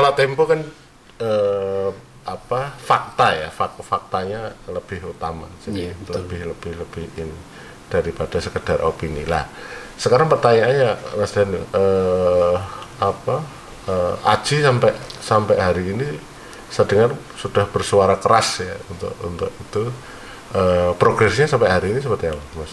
kalau Tempo kan faktanya lebih utama, jadi lebih ini daripada sekedar opini lah. Sekarang pertanyaannya Mas Danu, Aji sampai hari ini saya dengar sudah bersuara keras ya untuk itu, progresnya sampai hari ini seperti apa, Mas?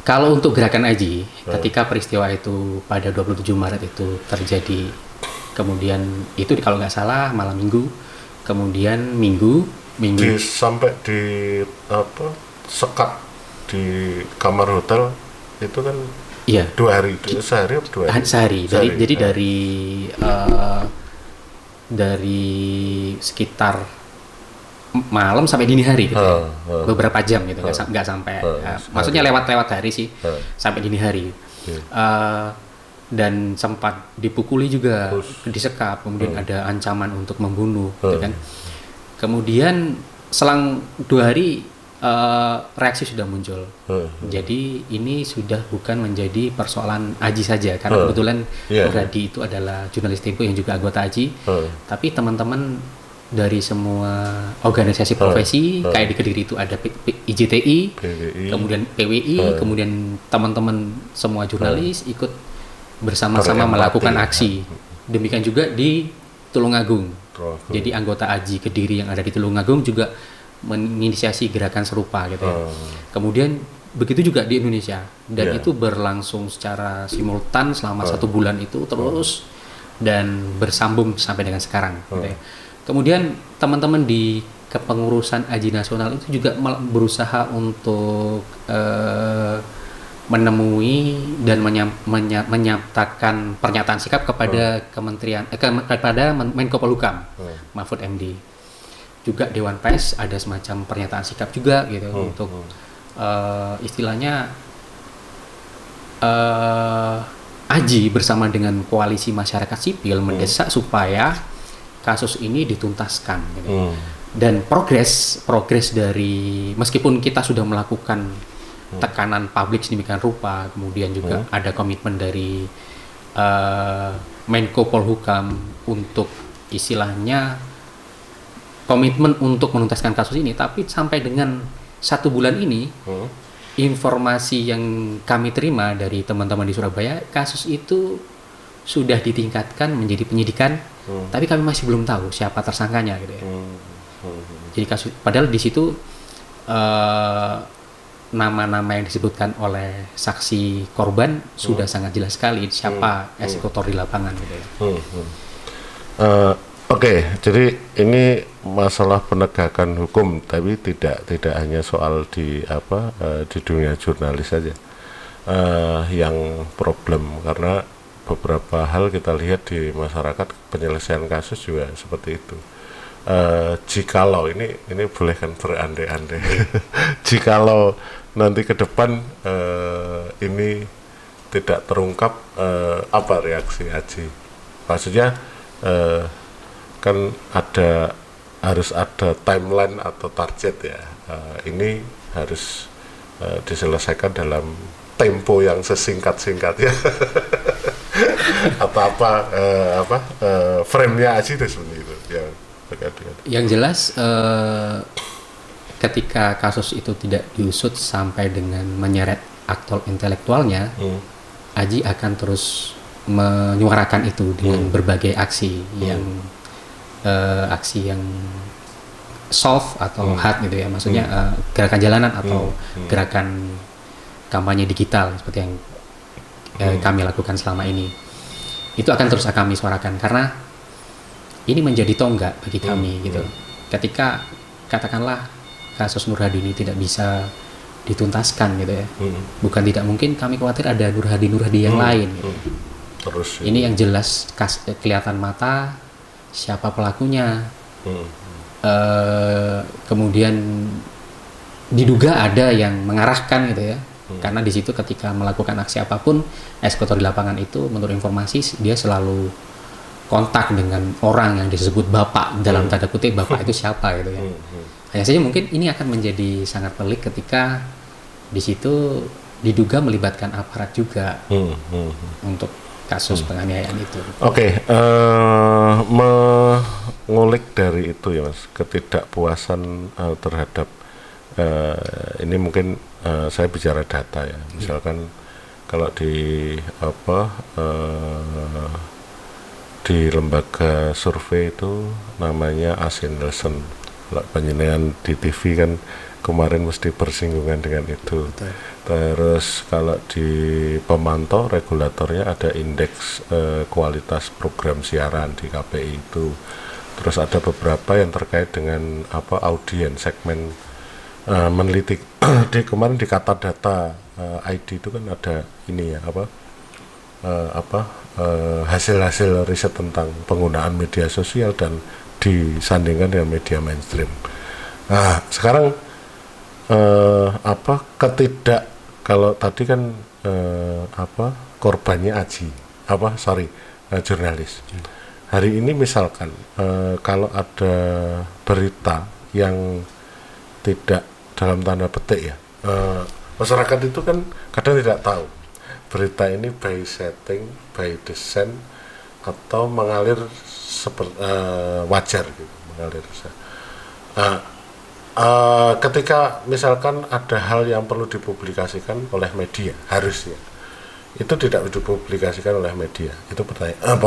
Kalau untuk gerakan Aji, ketika peristiwa itu pada 27 Maret itu terjadi, kemudian itu kalau nggak salah malam minggu, kemudian minggu sampai di sekat di kamar hotel itu kan. Iya. 2 hari, sehari atau 2 hari? Sehari. Jadi dari sekitar malam sampai dini hari gitu ya. Beberapa jam gitu, nggak sampai. Maksudnya lewat hari sih, sampai dini hari. Dan sempat dipukuli juga, disekap, kemudian ada ancaman untuk membunuh, gitu kan. Kemudian selang 2 hari reaksi sudah muncul. Jadi ini sudah bukan menjadi persoalan Aji saja, karena kebetulan Nurhadi itu adalah jurnalis Tempo yang juga anggota Aji. Tapi teman-teman dari semua organisasi profesi, kayak di Kediri itu ada IJTI, kemudian PWI, kemudian teman-teman semua jurnalis ikut bersama-sama melakukan aksi. Demikian juga di Tulungagung. Jadi anggota Aji Kediri yang ada di Tulungagung juga menginisiasi gerakan serupa gitu ya. Kemudian begitu juga di Indonesia, dan itu berlangsung secara simultan selama 1 bulan itu terus dan bersambung sampai dengan sekarang gitu ya. Kemudian teman-teman di kepengurusan Aji Nasional itu juga berusaha untuk menemui dan menyatakan pernyataan sikap kepada kepada Menko Polhukam Mahfud MD. Juga Dewan Pers ada semacam pernyataan sikap juga gitu untuk istilahnya Aji bersama dengan koalisi masyarakat sipil mendesak supaya kasus ini dituntaskan gitu. Dan progres dari, meskipun kita sudah melakukan tekanan publik sedemikian rupa, kemudian juga ada komitmen dari Menko Polhukam untuk istilahnya komitmen untuk menuntaskan kasus ini, tapi sampai dengan 1 bulan ini informasi yang kami terima dari teman-teman di Surabaya, kasus itu sudah ditingkatkan menjadi penyidikan, tapi kami masih belum tahu siapa tersangkanya gitu ya. Jadi kasus, padahal di situ nama-nama yang disebutkan oleh saksi korban sudah sangat jelas sekali siapa eksekutor di lapangan gitu ya. Oke, jadi ini masalah penegakan hukum, tapi tidak hanya soal di dunia jurnalis saja yang problem, karena beberapa hal kita lihat di masyarakat penyelesaian kasus juga seperti itu. Jikalau ini boleh kan berandai-andai, jikalau nanti ke depan ini tidak terungkap, apa reaksi Aji? Maksudnya kan harus ada timeline atau target ya, ini harus diselesaikan dalam tempo yang sesingkat-singkatnya atau frame-nya Aji itu seperti itu yang terkait dengan. Yang jelas ketika kasus itu tidak diusut sampai dengan menyeret aktor intelektualnya, Aji akan terus menyuarakan itu dengan berbagai aksi yang soft atau hard gitu ya, maksudnya gerakan jalanan atau gerakan kampanye digital seperti yang kami lakukan selama ini. Itu akan terus kami suarakan karena ini menjadi tonggak bagi kami gitu. Ketika katakanlah kasus Nurhadi ini tidak bisa dituntaskan gitu ya, bukan tidak mungkin, kami khawatir ada Nurhadi yang lain gitu. Terus ini yang jelas kelihatan mata siapa pelakunya, kemudian diduga ada yang mengarahkan gitu ya, karena di situ ketika melakukan aksi apapun, eksekutor di lapangan itu menurut informasi dia selalu kontak dengan orang yang disebut bapak, dalam tanda kutip bapak itu siapa gitu ya. Hanya saja mungkin ini akan menjadi sangat pelik ketika di situ diduga melibatkan aparat juga untuk kasus penganiayaan itu. Oke, mengulik dari itu ya Mas, ketidakpuasan terhadap ini mungkin saya bicara data ya, misalkan kalau di di lembaga survei itu namanya Asin Nielsen. Kalau penjenengan di TV kan kemarin mesti bersinggungan dengan itu. Betul. Terus kalau di pemantau regulatornya ada indeks kualitas program siaran di KPI itu. Terus ada beberapa yang terkait dengan audiens segmen meneliti kemarin di kata data ID itu kan ada ini ya hasil-hasil riset tentang penggunaan media sosial dan disandingkan dengan media mainstream. Nah, sekarang kalau tadi kan korbannya jurnalis. Hari ini misalkan kalau ada berita yang tidak dalam tanda petik ya, masyarakat itu kan kadang tidak tahu berita ini by setting, by design, atau mengalir seperti wajar gitu, mengalir. Ketika misalkan ada hal yang perlu dipublikasikan oleh media, harusnya itu tidak dipublikasikan oleh media. Itu pertanyaan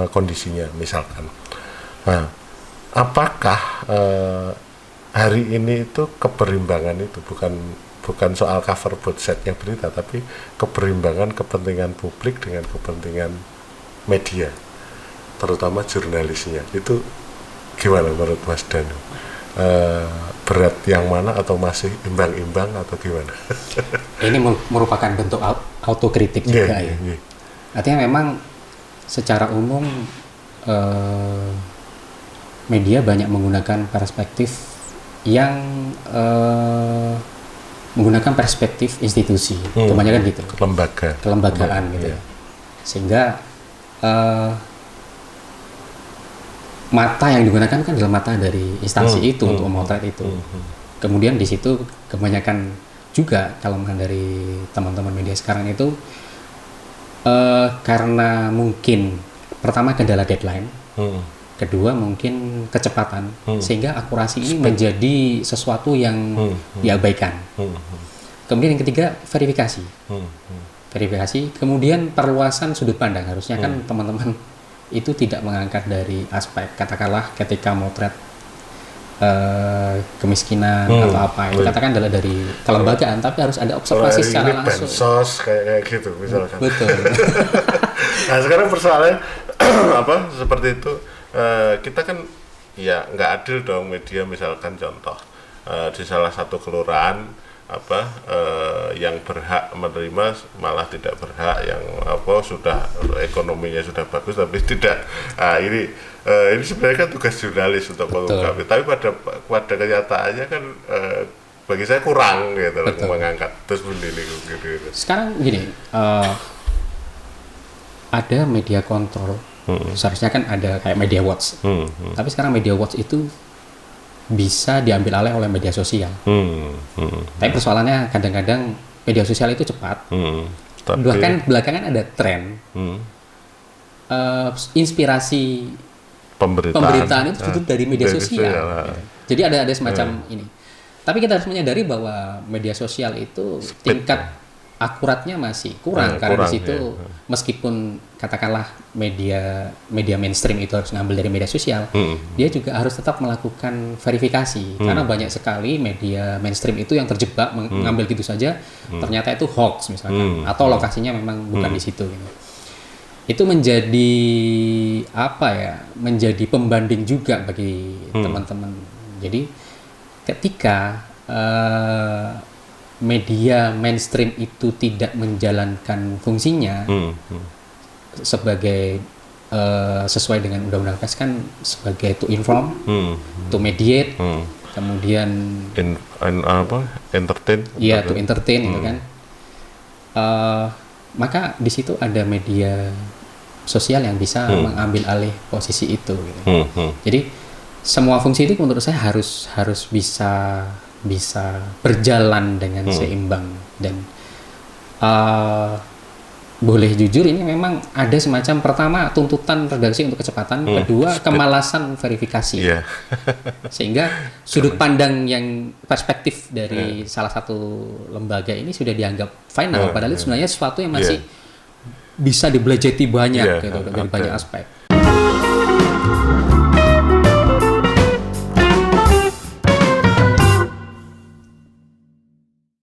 kondisinya misalkan. Nah, apakah hari ini itu keberimbangan itu bukan soal cover buat setnya berita, tapi keberimbangan kepentingan publik dengan kepentingan media, terutama jurnalisnya. Itu gimana menurut Mas Danu? Berat yang mana, atau masih imbang-imbang, atau gimana? Ini merupakan bentuk autokritik juga ya. Artinya memang secara umum media banyak menggunakan perspektif yang menggunakan perspektif institusi, kebanyakan gitu, kelembagaan gitu ya. Sehingga mata yang digunakan kan adalah mata dari instansi itu untuk memotret itu. Kemudian di situ kebanyakan juga kelemahan dari teman-teman media sekarang itu karena mungkin pertama kendala deadline, kedua mungkin kecepatan, sehingga akurasi ini menjadi sesuatu yang diabaikan. Kemudian yang ketiga verifikasi, kemudian perluasan sudut pandang. Harusnya kan teman-teman itu tidak mengangkat dari aspek katakanlah ketika motret kemiskinan atau apa itu katakan adalah dari kelembagaan, tapi harus ada observasi secara langsung. Bansos kayak gitu misalkan. Betul. Nah sekarang persoalannya seperti itu. Kita kan ya nggak adil dong media, misalkan contoh di salah satu kelurahan yang berhak menerima malah tidak berhak, yang sudah ekonominya sudah bagus tapi tidak. Ini sebenarnya kan tugas jurnalis untuk mengungkap, tapi pada kenyataannya kan bagi saya kurang gitu loh, mengangkat terus begini gitu. Sekarang gini, ada media kontrol. Seharusnya kan ada kayak Media Watch, tapi sekarang Media Watch itu bisa diambil alih oleh media sosial. Tapi persoalannya kadang-kadang media sosial itu cepat. Bahkan belakangan ada tren inspirasi pemberitaan itu tutup dari media sosial. Jadi ada semacam ini. Tapi kita harus menyadari bahwa media sosial itu tingkat akuratnya masih kurang karena di situ meskipun katakanlah media mainstream itu harus ngambil dari media sosial, dia juga harus tetap melakukan verifikasi karena banyak sekali media mainstream itu yang terjebak mengambil gitu saja, ternyata itu hoax misalkan, atau lokasinya memang bukan di situ gitu. Itu menjadi menjadi pembanding juga bagi teman-teman. Jadi ketika media mainstream itu tidak menjalankan fungsinya sebagai sesuai dengan undang-undang pers kan sebagai to inform, to mediate, kemudian entertain. Iya, to entertain itu kan. Maka di situ ada media sosial yang bisa mengambil alih posisi itu. Gitu. Jadi semua fungsi itu menurut saya harus bisa berjalan dengan seimbang, dan boleh jujur ini memang ada semacam pertama tuntutan redaksi untuk kecepatan, kedua kemalasan verifikasi. Iya. Sehingga sudut pandang yang perspektif dari salah satu lembaga ini sudah dianggap final, padahal itu sebenarnya sesuatu yang masih bisa dibelajeti banyak gitu dari banyak aspek.